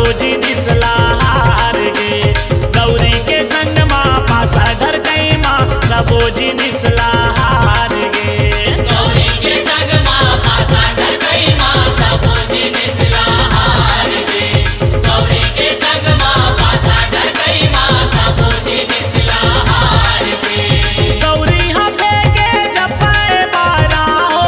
सबोजी निसला हार गे। गौरी के संग माँ पासा धर गई माँ सबोजी निसला हार गे। गौरी के संग माँ पासा धर गई माँ सबोजी निसला हार गे। गौरी के संग माँ पासा धर गई माँ सबोजी निसला हार गे। गौरी हफे के जपे बारा हो,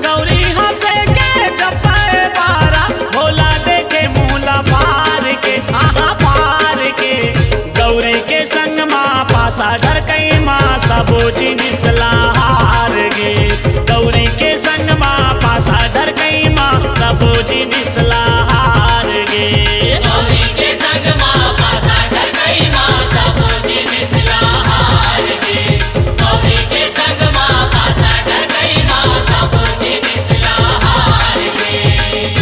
गौरी हफे के जपे बारा, भोला दे के मूला पार के आहा पार के। गौरी के संग माँ पासा धर कई माँ सबोजी निसला हार गे। गौरी के संग माँ पासा धर कई माँ सबोजी निसला हार गे। गौरी के संग माँ पासा धर गई माँ सबोजी निसला हार गे। गौरी के संग माँ पासा धर गई माँ सबोजी निसला हार गे।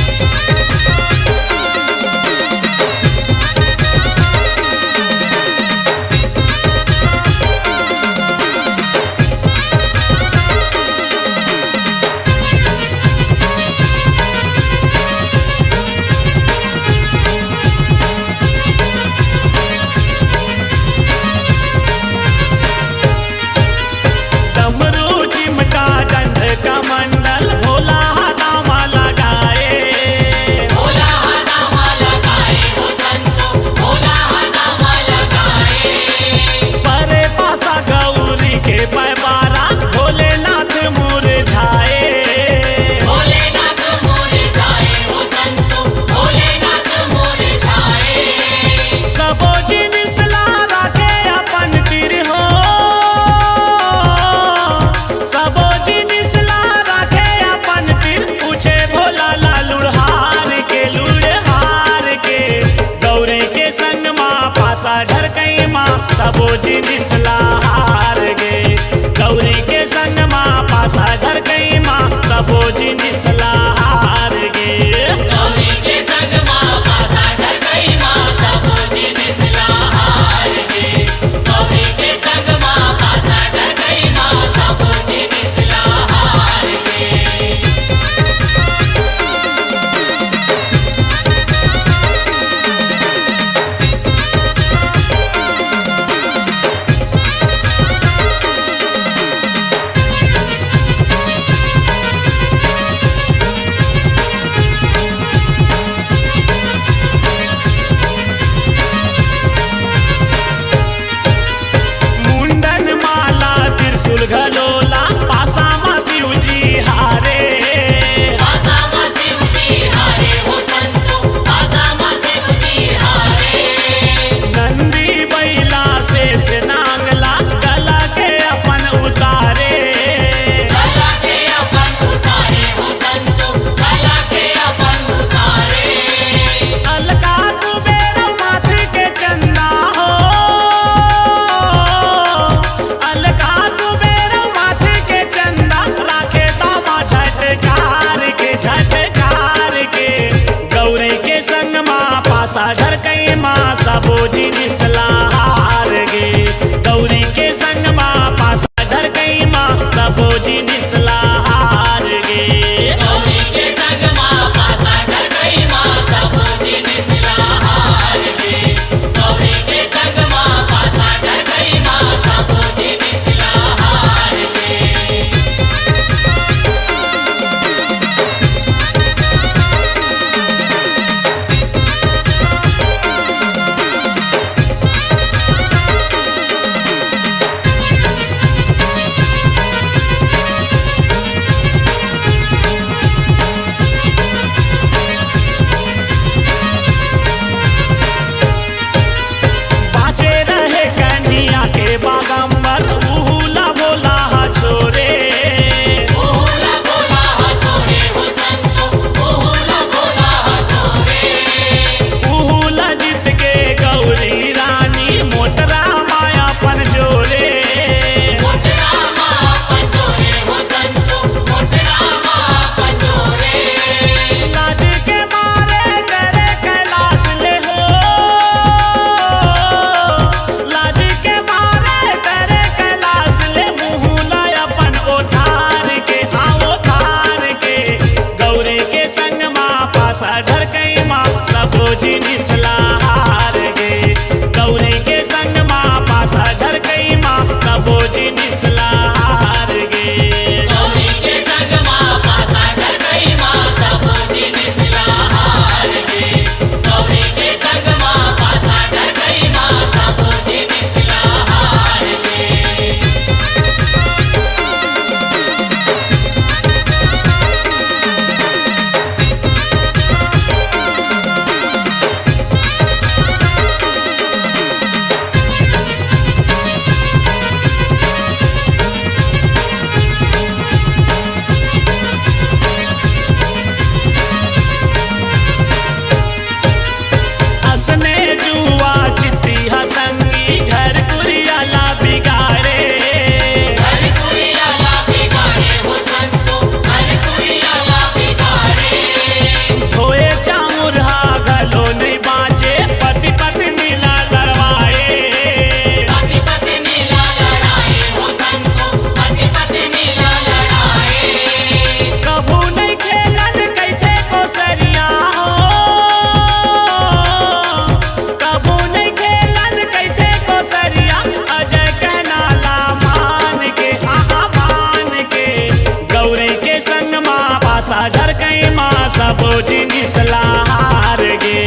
जिनिस हार गे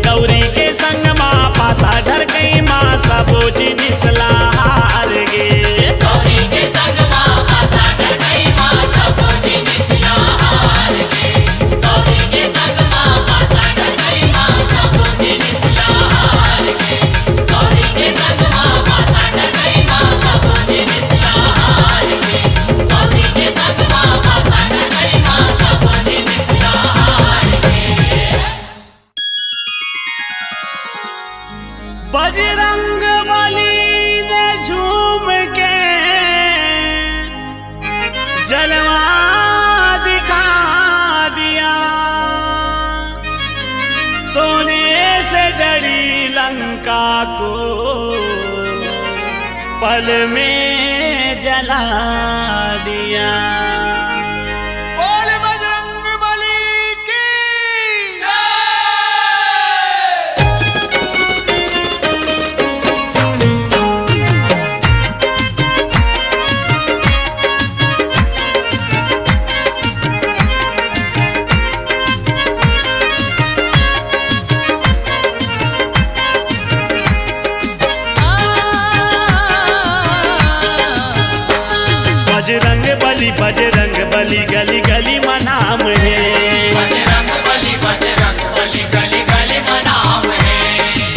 गौरी के संग माँ पासा ढर गई माँ सबो जिनिस हार गे गौरी के संग माँ पासा ढर गई माँ सबो जिनिस हार गे गौरी के संग माँ पासा ढर गई माँ सबो जिनिस हार गे गौरी के संग माँ पासा ढर गई माँ सबो जिनिस हार गे गौरी के संग माँ पासा ढर गई माँ सबो जिनिस हार गे बजरंग बली ने झूम के जलवा दिखा दिया सोने से जड़ी लंका को पल में जला दिया। बोल बजरंग बली की बजरंग बली गली गली मनाम है बजरंग बली गली गली मनाम है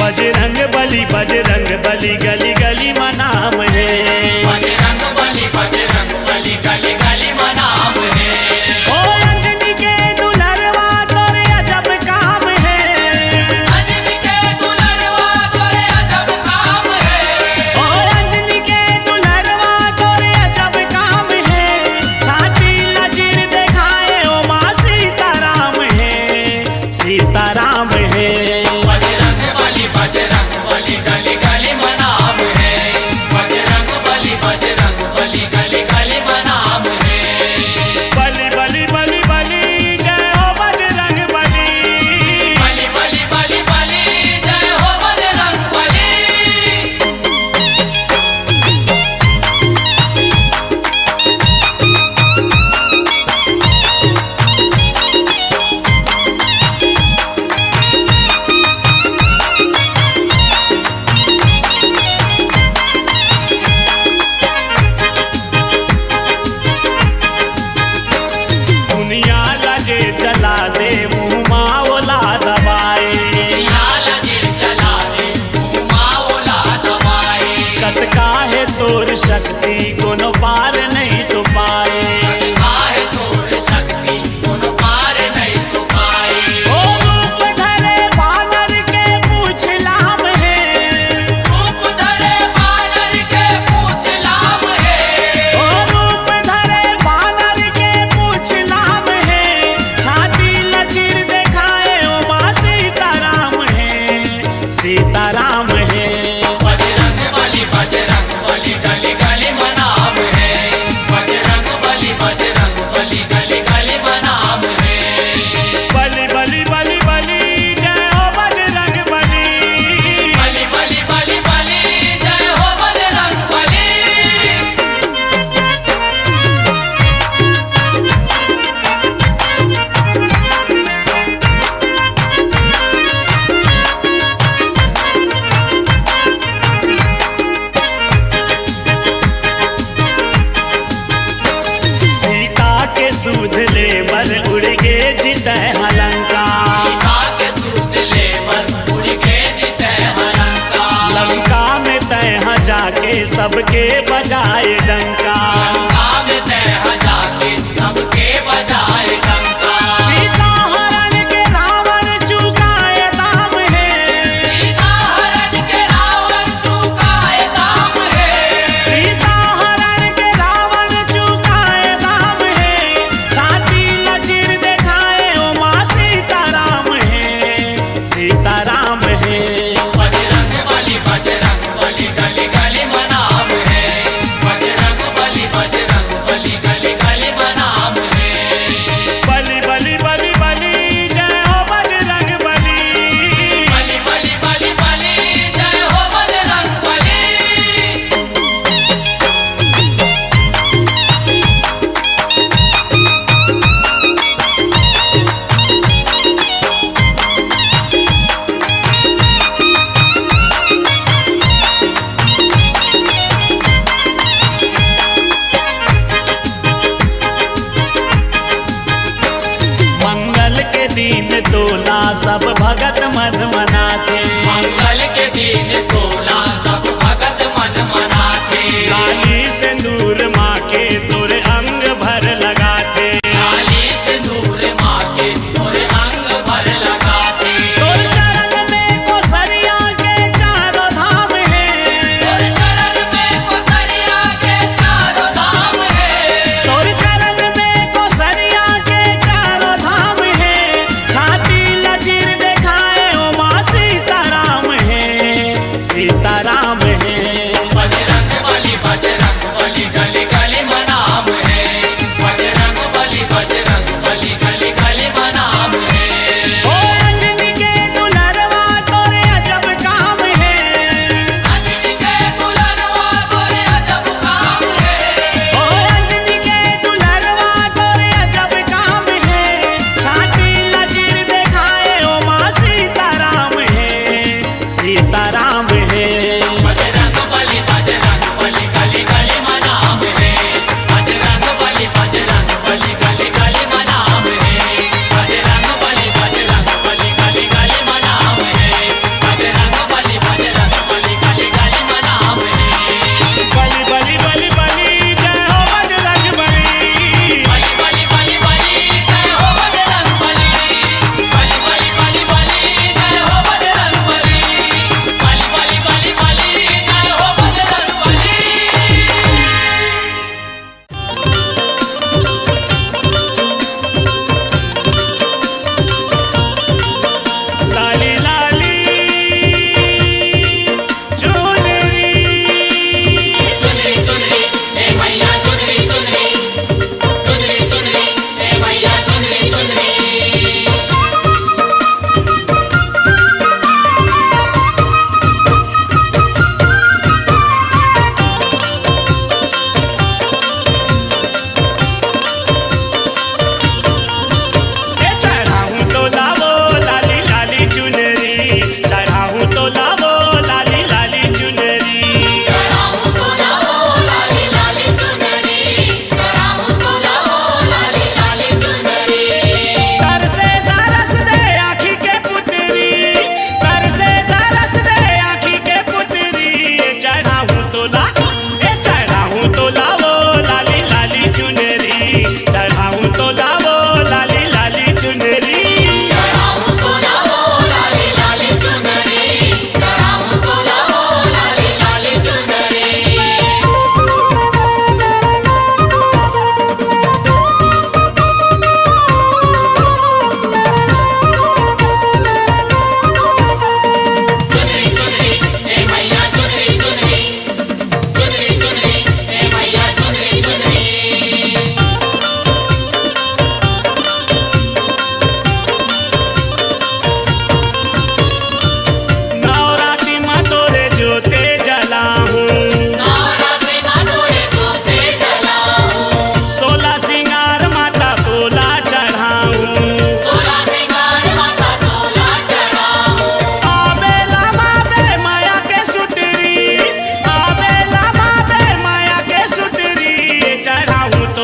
बजरंग बली गली गली मनाम है बजरंग बली गली गली मनाम है ओ अंजनी के दुल्हरवा तोरे अजब काम है अंजनी के दुल्हरवा तोरे अजब काम है ओ अंजनी के दुल्हरवा तोरे अजब काम है छाती लचीर दिखाए ओ माँ सीताराम है सीताराम है बजरंग बली गली गली मनाम है बजरंग बली गली गली मनाम है बली बली बली बली जय हो बजरंग बली बली बली बली बली जय हो बजरंग बली दुनिया लजे चला दे मुँह माओला दबाए लाल जी जला दे माओला दबाए कत काहे तोर शक्ति कोनो पार नहीं तो पाए आए तोर शक्ति उन पार नहीं तो पाए ओ रूप धरे बानर के पूछ लाम है रूप धरे बानर के पूछ लाम है ओ रूप धरे बानर के पूछ लाम है छाती लचीर दिखाए ओ माँ सीताराम है सीताराम है बजरंग बली गली गली मनाम है बजरंग बली गली गली मनाम है बली बली बली बली जय हो बजरंग बली बली बली बली बली जय हो बजरंग बली सीता के सूद ले बल उड़ गे जित हलंका सीता के सूत ले बर उड़ के जीते हलंका लंका में तय जाके सबके बजाए डंका लंका में तह जाके सबके बजाए डंका सीता हरण के रावण चुकाए दाम है सीता हरण के रावण चुकाए दाम है सीता हरण के रावण चुकाए दाम है छाती लचीर दिखाए ओ माँ सीताराम है सीताराम है बजरंग बली गली गली मनाम है बजरंग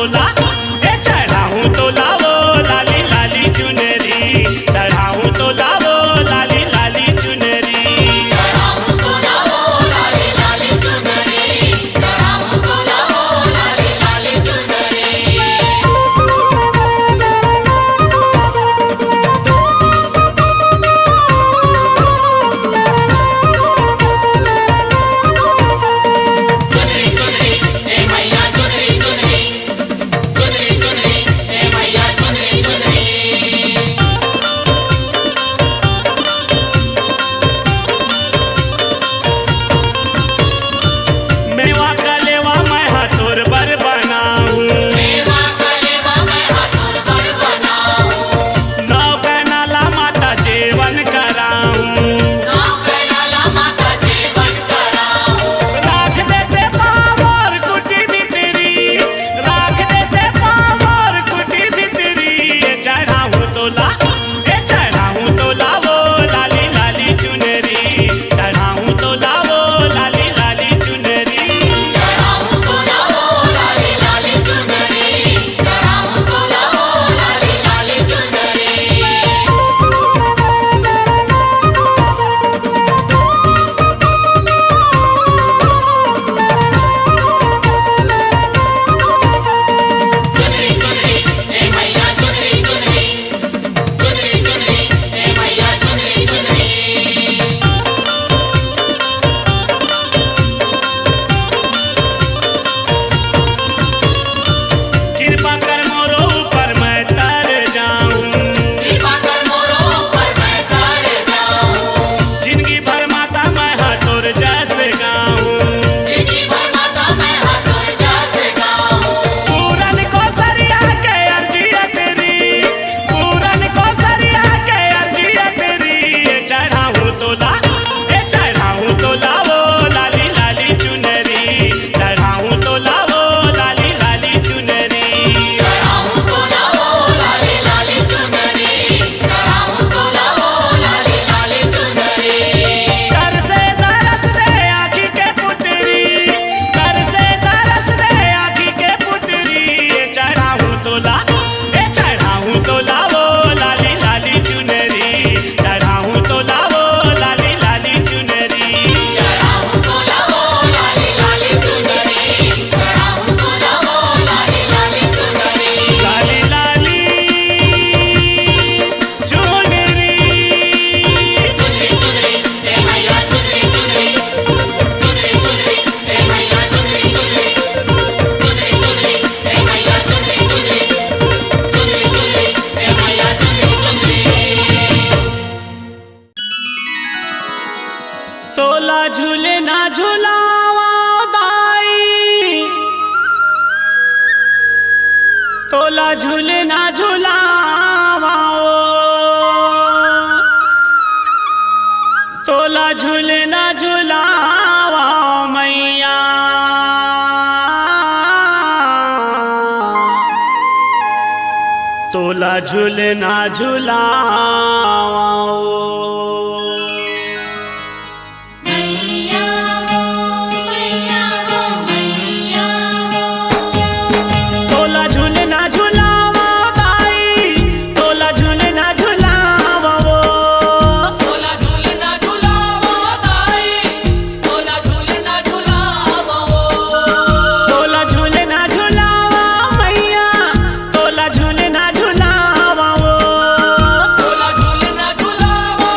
तोला ए चढ़ाऊं तोला वो लाली लाली चुनरी चढ़ाऊं तोला वो लाली लाली चुनरी चढ़ाऊं तोला वो लाली लाली चुनरी चढ़ाऊं तोला वो लाली लाली चुनरी चुनरी चुनरी ए मैया चुनरी चुनरी चुनरी चुनरी ए मैया चुनरी चुनरी मेवा कलेवा मैं हथोर बर बनाऊं मेवा कलेवा मैं हाथों पर बनाऊं नौ का नाला माता जेवन कराऊं नाव पे नाला माता जीवन कराऊं राख देते पावर कुटी भीतरी राख देते पावर कुटी भीतरी ए चढ़ाऊं तोला वो लाली लाली चुनरी चढ़ाऊं तोला वो लाली लाली चुनरी चढ़ाऊं तोला वो लाली लाली चुनरी चढ़ाऊं तोला वो लाली लाली चुनरी चुनरी चुनरी ए मैया चुनरी चुनरी चुनरी चुनरी ए मैया चुनरी चुनरी कृपा कर मोरो ऊपर मैं तर जाऊं कृपा कर मोरो ऊपर मैं तर जाऊं जिंदगी भर माता मैं हथोर जैसे गाऊं जिंदगी भर माता मैं हाथों जैसे गाऊं पूरन को सरिया के अर्जिया तेरी पूरन को सरिया के अर्जिया तेरी ए चढ़ाऊं तोला वो लाली लाली चुनरी चढ़ाऊं तोला वो लाली लाली चुनरी चढ़ाऊं तोला वो लाली लाली चुनरी चढ़ाऊं तोला वो लाली लाली चुनरी कर से तरस दे आँखी के पुतरी कर से तरस दे आँखी के पुतरी ए चढ़ाऊं तोला वो लाली लाली चुनरी चढ़ाऊं तोला वो लाली लाली चुनरी चढ़ाऊं तोला वो लाली लाली चुनरी चढ़ाऊं तोला वो लाली लाली चुनरी लाली लाली चुनरी चुनरी चुनरी ए मैया चुनरी चुनरी चुनरी चुनरी ए मैया चुनरी चुनरी चुनरी चुनरी ए मैया चुनरी चुनरी चुनरी चुनरी ए मैया चुनरी चुनरी तोला झूले ना झूलावा दाई तोला झूले ना झूलावा तोला झूले ना झूलावा मैया तोला झूले ना झूलावा मैया वो मैया वो मैया वो तोला झूले ना झूलावा दाई तोला झूले ना झूलावा वो तोला झूलना झुलावो दाई तोला झूलना झुलावो तोला झूले ना झूलावा मैया तोला झूले ना झूलावा वो तोला झूलना झुलावो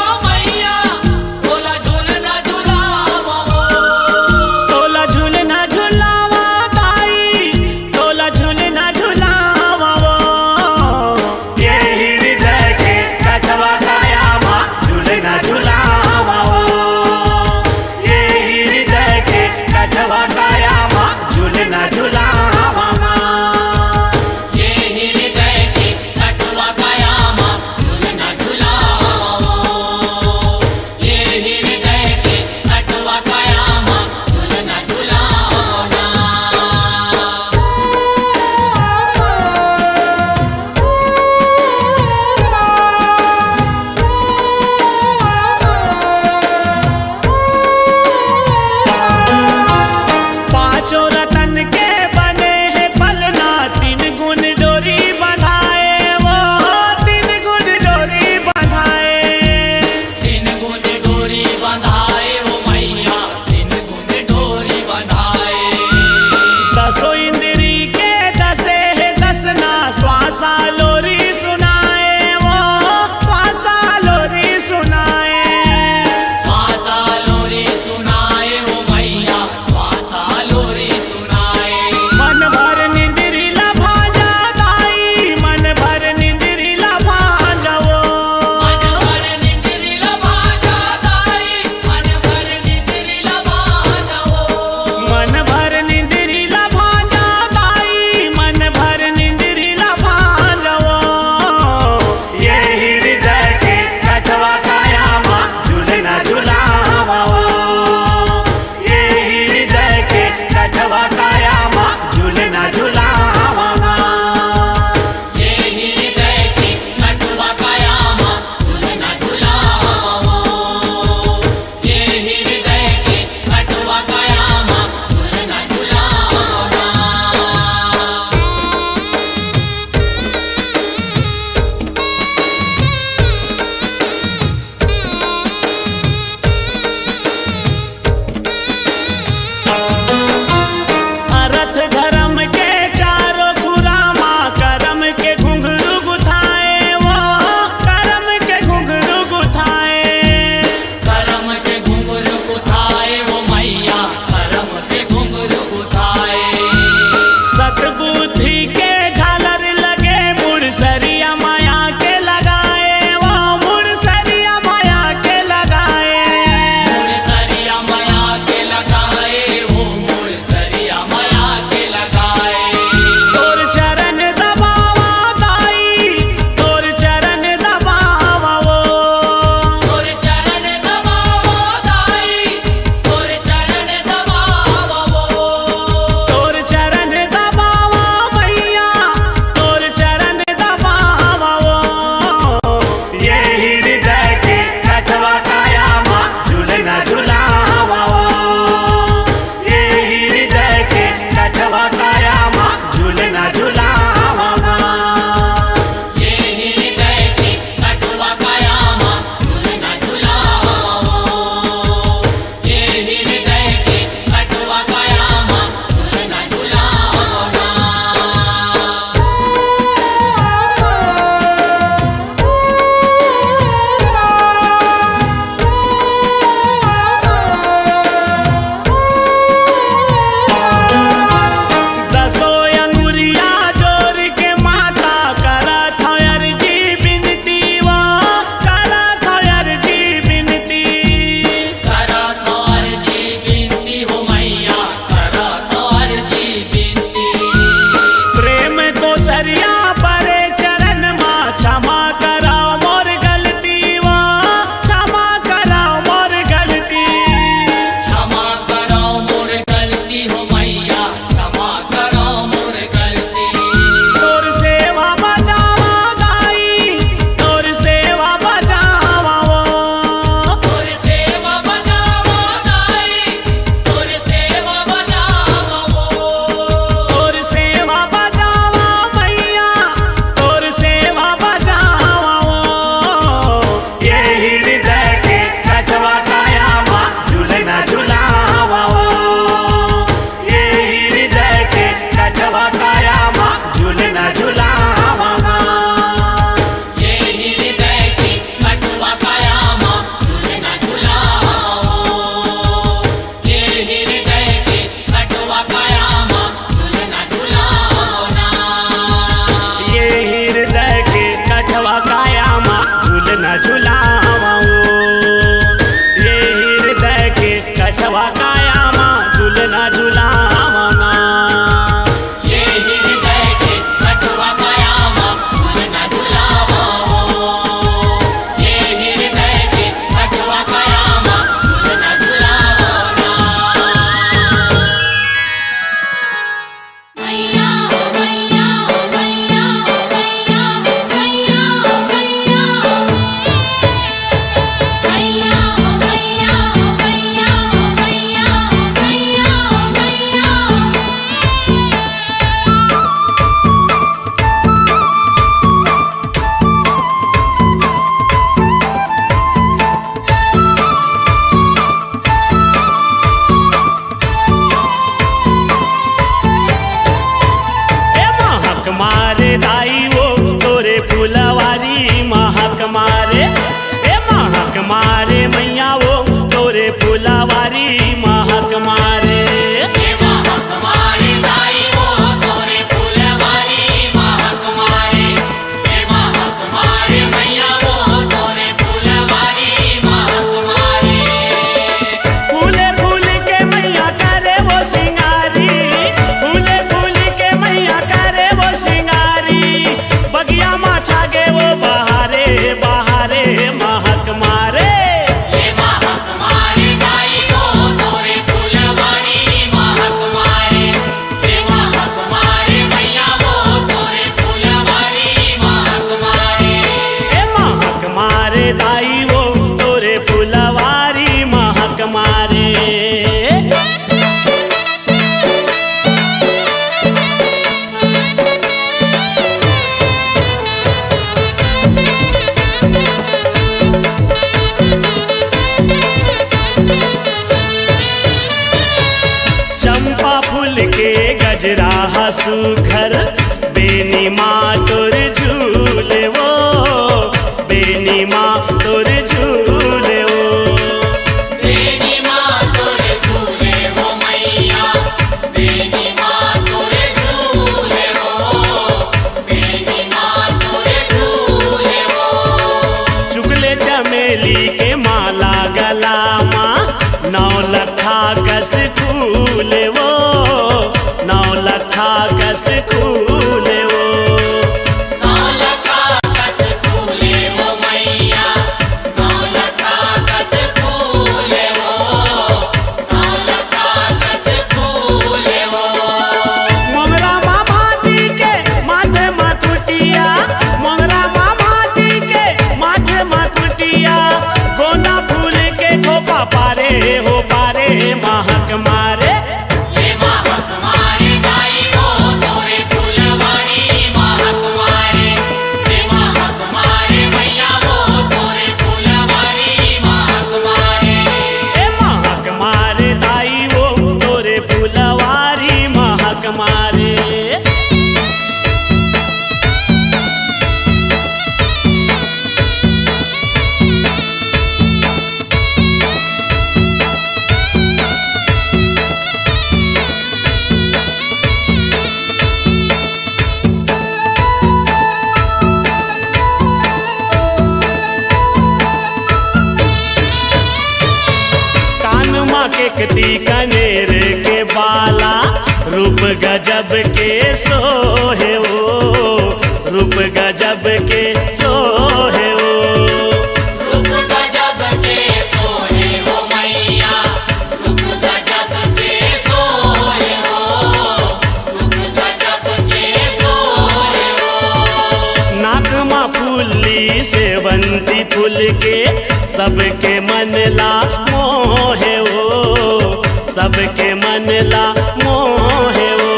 महक मारे दाई वो तोरे फुलवारी महक मारे, ए महक मारे मैया वो तोरे फुलवारी महक मारे। हे महक मारे दाई वो तोरे फुलवारी महक मारे, हे महक मारे मैया वो तोरे फुलवारी महक मारे। फूले फूल के मैया करे वो सिंगारी, फूले फूल के मैया करे वो सिंगारी, बगिया माँ छागे वो बहारे बहारे महक मारे। हे महक मारे दाई वो तोरे फुलवारी महक मारे, हे महक मारे मैया वो तोरे फुलवारी महक मारे। ए महक मारे दाई वो तोरे फुलवारी महक मारे। चंपा फूल के गजरा सुखर बेनी माँ तोर झूले वो, बेनी माँ तोर झूले वो। बेनी माँ तोरे झूले हो मैया, बेनी माँ तोरे झूले हो, बेनी माँ तोरे झूले हो। चुगले चमेली के माला गला माँ, 9 लखा कस फूले वो, 9 लखा कस फूले वो। नौलखा कस फूले हो मैया, नौलखा कस फूले हो, नौलखा कस फूले हो। मोगरा मामा दी के माथे मकुटिया, मोगरा मामा दी के माथे मकुटिया, गोंदा फूल के खोपा पारे हो पारे महक मारे। हे महक मारे दाई वो तोरे फुलवारी महक मारे, हे महक मारे मैया वो तोरे फुलवारी महक मारे। ए महक मारे दाई वो तोरे फुलवारी महक मारे। कान माँ के कती कनेर के बाला, रूप गजब के सोहे वो, रूप गजब के सोहे वो। रूप गजब के सोहे हो मैया, रूप गजब के सोहे हो, रूप गजब के सोहे हो। नाक माँ फूली सेवंती फूल के, सबके मन ला मोहे वो, सबके मन ला मोहे वो।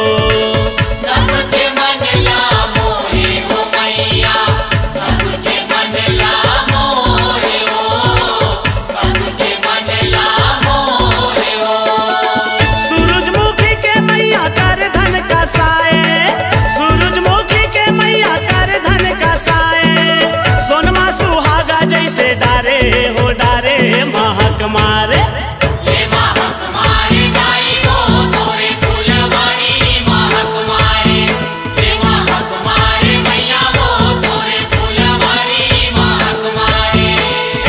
सबके मन ला मोहे हो मैया, सबके मन ला मोहे हो, सबके मन ला मोहे हो। सूरजमुखी के मैया कर धन का साए, सूरजमुखी के मैया कर धन का साए, सोनमा सुहागा जैसे डारे हो डारे महक मारे। हे महक मारे दाई वो तोरे फुलवारी महक मारे, हे महक मारे मैया वो तोरे फुलवारी महक मारे।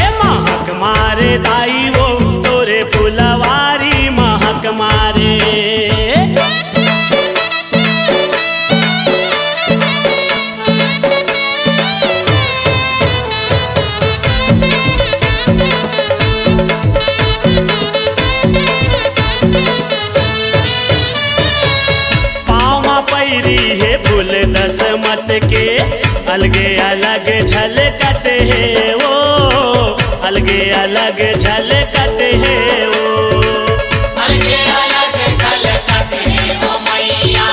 ए महक मारे दाई वो तोरे फुलवारी महक मारे। के अलगे अलग झलकत है वो, अलगे अलग झलकत है वो। अलगे अलग झलकत है वो मैया,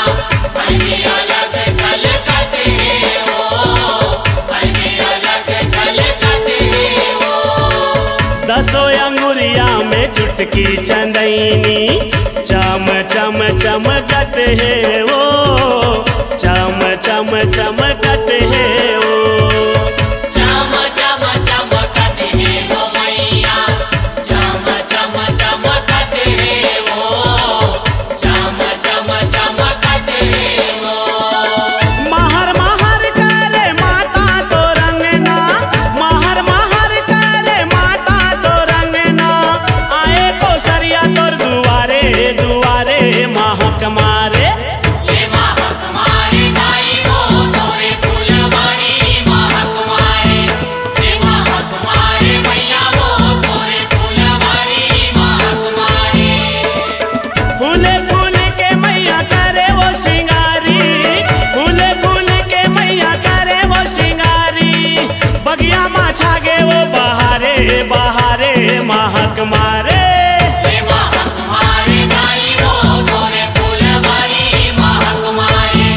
अलगे अलग झलकत है वो, अलगे अलग झलकत है वो। 10 अंगुरिया में चुटकी चंदैनी, चम चम चमकत है वो, चम चम चमकत है ओ चम चम चमकत है वो मैया चम चम चमकत है वो चम चम चमकत है वो महर महर करे माता तो रंगना महर महर करे माता तो रंगना आए को सरिया तोर दुआरे दुआरे महक मारे ये महक मारे दाई वो तोरे फूलवारी महक मारे ये महक मारे मैया वो तोरे फूलवारी महक मारे फूले फूल के मैया करे वो सिंगारी फूले फूल के मैया करे वो सिंगारी बगिया मा छागे वो बहारे बहारे महक मारे ये महक मारे दाई वो तोरे फूलवारी महक मारे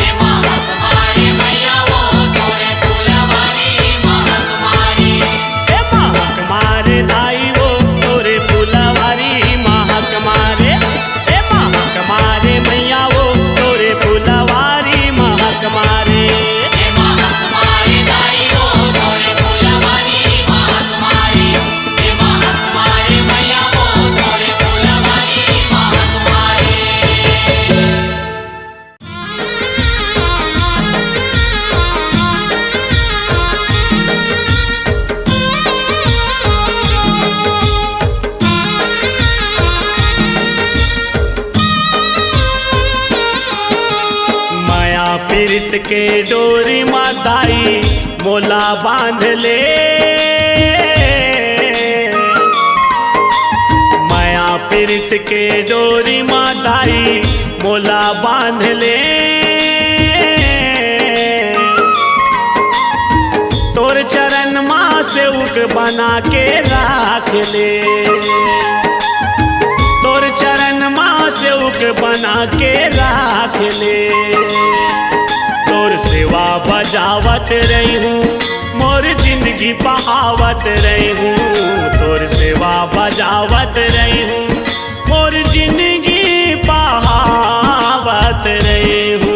ये महक मारे मैया वो तोरे फूलवारी महक मारे ए महक मारे दाई वो तोरे फुलवारी महक मारे ए महक मारे मैया वो तोरे फुलवारी महक मारे ये महक मारे दाई वो तोरे फूलवारी महक मारे ये महक मारे मैया वो तोरे फूलवारी महक मारे माया पीरित के डोरी माताई मोला बांध ले माया पीरित के डोरी माताई मोला बांध ले तोर चरण माँ से उक बना के राख ले तोर चरण माँ से उक बना के राख ले तोर सेवा बजावत रही हूँ मोर जिंदगी बहावत रही हूँ तोर सेवा बजावत रही हूँ मोर जिंदगी बहावत रही हूँ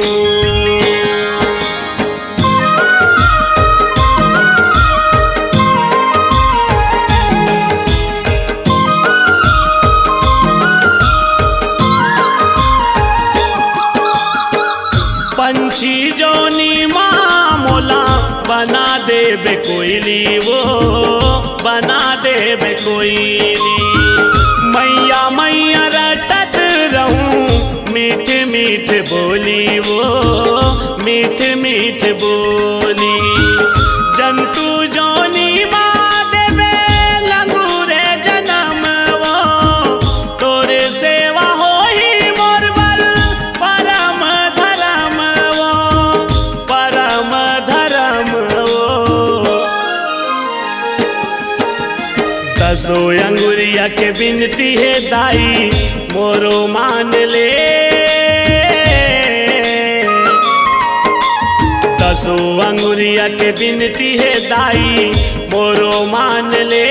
पंछी जोनी माँ मोला बना देबे कोयली वो बना देबे कोयली मैया मैया रटत रहूं मीठ मीठ बोली वो मीठ मीठ बोली जंतु जोनी माँ देबे लंगूरे जन्म वो तोरे सेवा होई मोर बल परम धर्म वो परम धर्म वो दसो अंगुरिया के बिनती है दाई मोरो मान ले दसो अंगुरिया के बिनती है दाई मोरो मान ले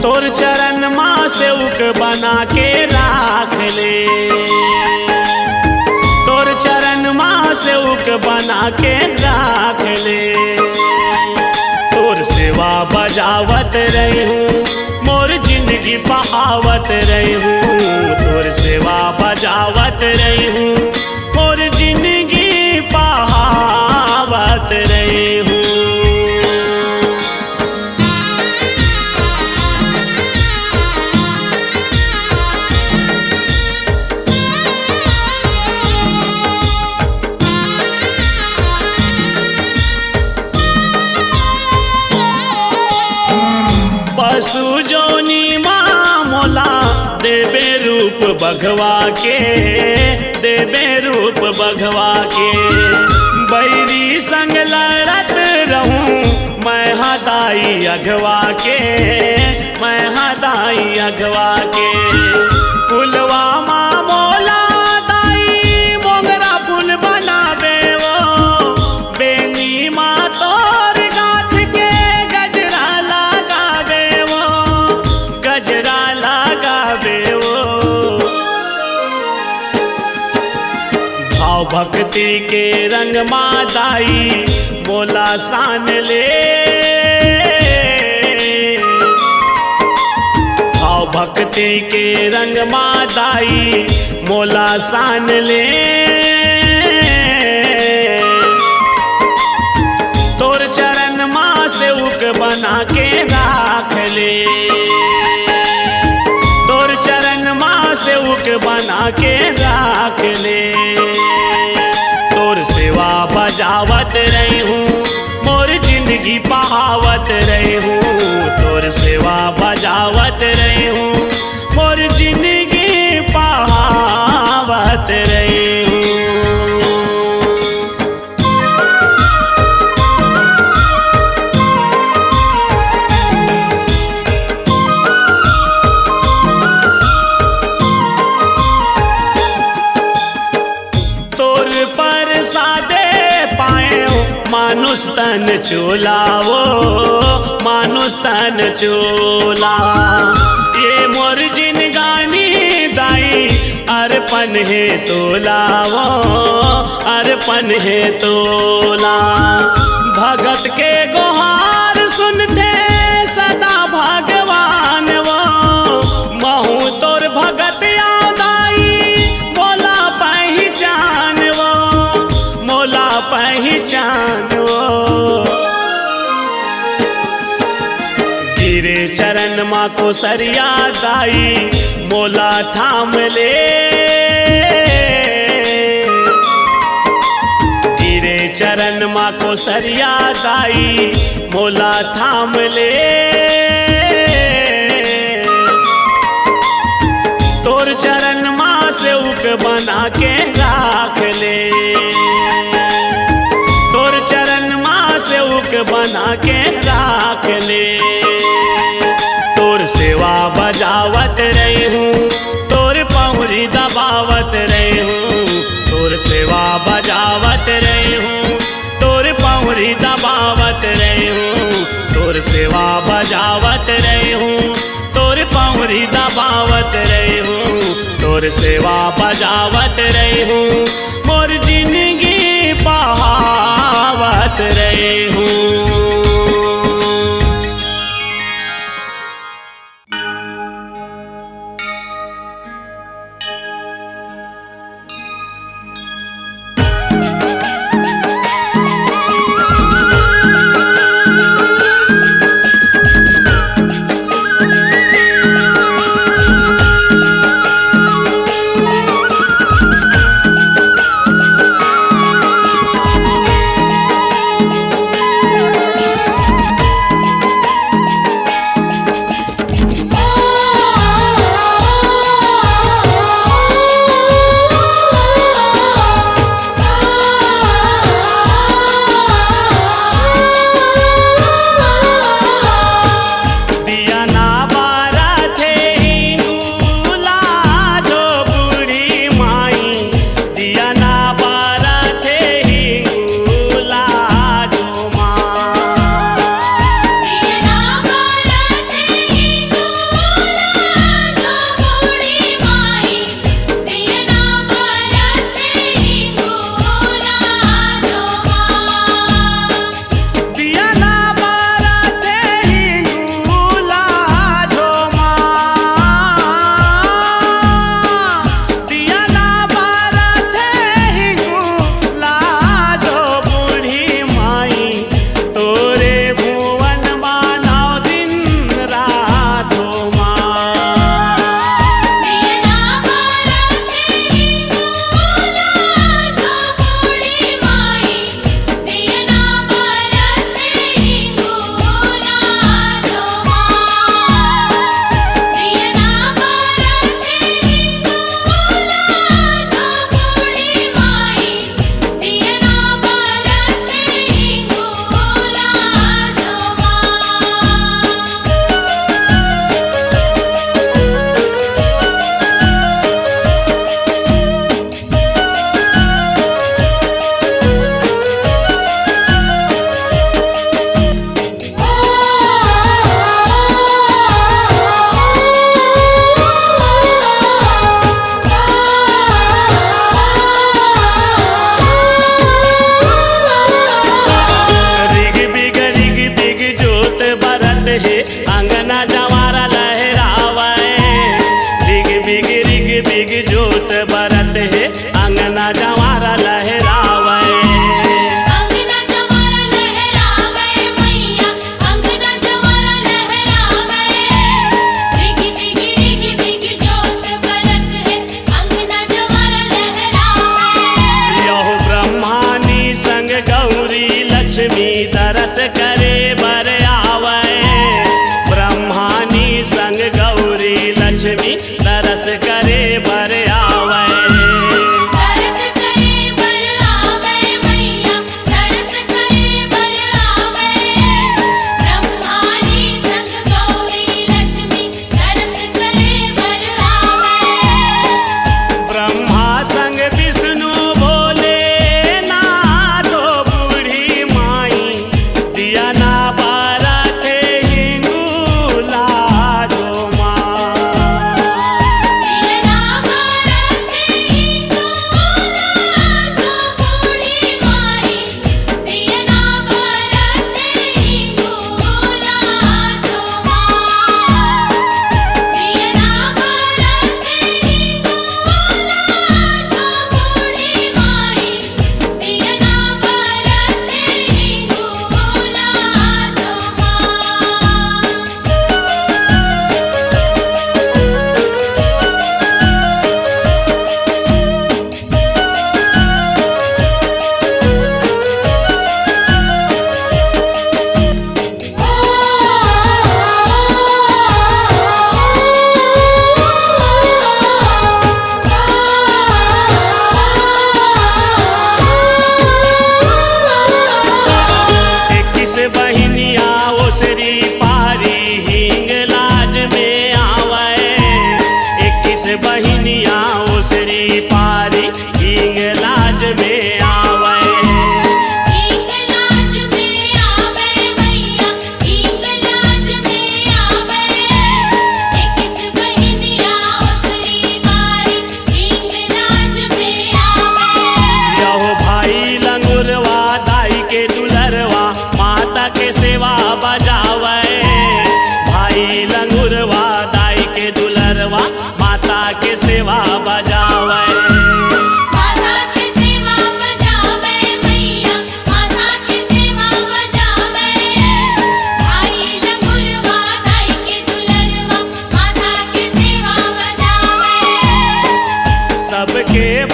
तोर चरण माँ से उक बना के राख ले तोर चरण माँ से उक बना के राख ले तोर सेवा बजावत रही हूँ मोर जिंदगी बहावत रही हूँ तोर सेवा बजावत रही हूँ मोर जिंदगी बहावत रही हूँ पशु जोनी माँ मोला देबे रूप बघवा के देबे रूप बघवा के बैरी संग लड़त रहूं मैं हदाई अघवा के मैं हदाई अघवा के फुलवा माँ मोला दाई मोगरा फूल बनावे वो बेनी माँ तोर गाथ के गजरा लगावे वो गजरा लगावे वो भाव भक्ति के रंग मादाई मोला सान ले, भाव भक्ति के रंग मादाई मोला सान ले। तोर चरण माँ से उक बना के राख ले, तोर चरण माँ से उक बना के राख ले। तोर सेवा बजावत रही हूँ मोर जिंदगी बहावत रही हूँ, तोर सेवा बजावत रही हूँ मोर जिंदगी बहावत रही हूँ। मानुष तन चोलावो मानुष तन चोला, ये मोर जिनगानी दाई अर्पण है तोलावो अर्पण है तोला। भगत के गुहार सुनते सदा भगवान वो, महू तोर भगत यादाई मोला पहचान वो, मोला पहचान वो। गिरे चरण माँ को सरिया दाई मोला थाम ले, गिरे चरण माँ को सरिया दाई मोला थाम ले। तोर चरण माँ से उक बना के राख ले, तोर चरण माँ से उक बना के राख ले। तोर सेवा बजावत रही हूँ तोर पौरी दबावत रही हूँ, तोर सेवा बजावत रही हूँ तोर पौरी दबावत रही हूँ, तोर सेवा बजावत रही हूँ तोर पौरी दबावत रही हूँ, तोर सेवा बजावत रही हूँ मोर जिंदगी बहावत रही हूँ।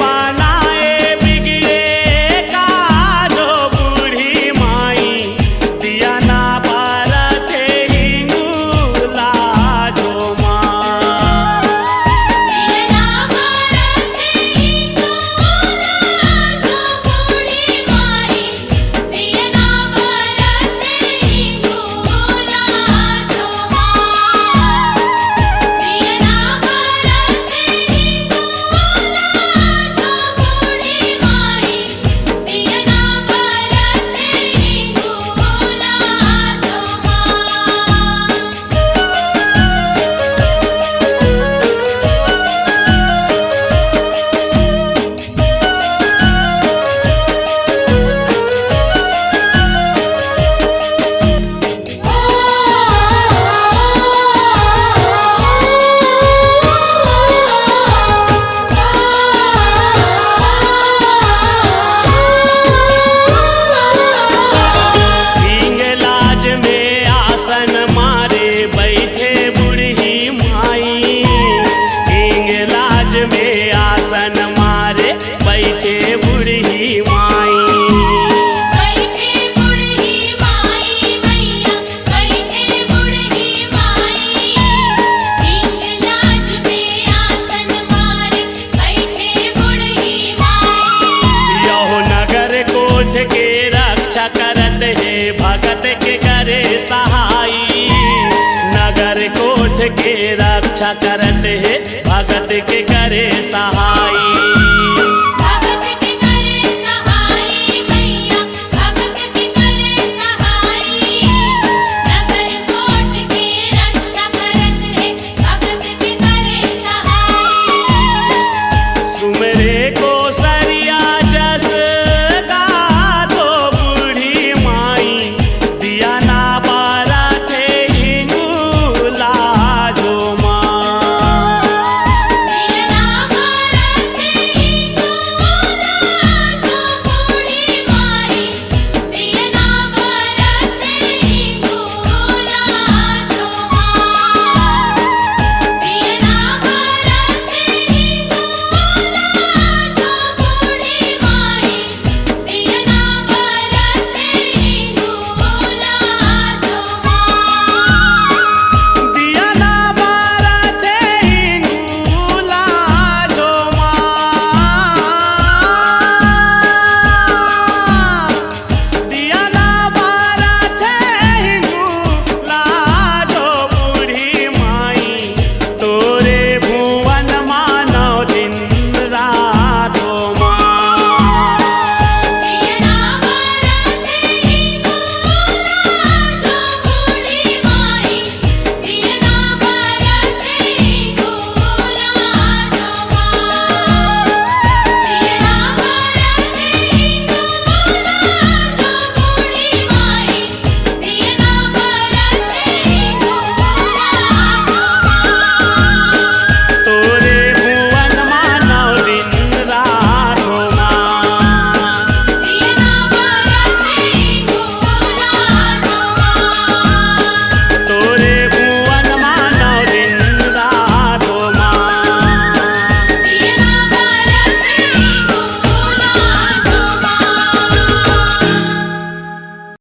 बनाए बिगड़े का जो बूढ़ी माई दिया ना बरते हिंगूला जो माँ दिया ना बरते हिंगूला जो बूढ़ी माई दिया ना बरते हिंगूला जो माँ दिया ना बरते हिंगूला जो बूढ़ी माई दिया ना बरते हिंगूला जो हिंगलाज में आसन मारे बैठे बूढ़ी माई हिंगलाज में आसन मारे बैठे बूढ़ी माई बैठे बूढ़ी माई मैया बैठे बूढ़ी माई हिंगलाज में आसन मारे बैठे बूढ़ी माई यहो नगर कोठ के रक्षा करत है भगत के करे सहाई नगर कोठ के रक्षा करत है भगत के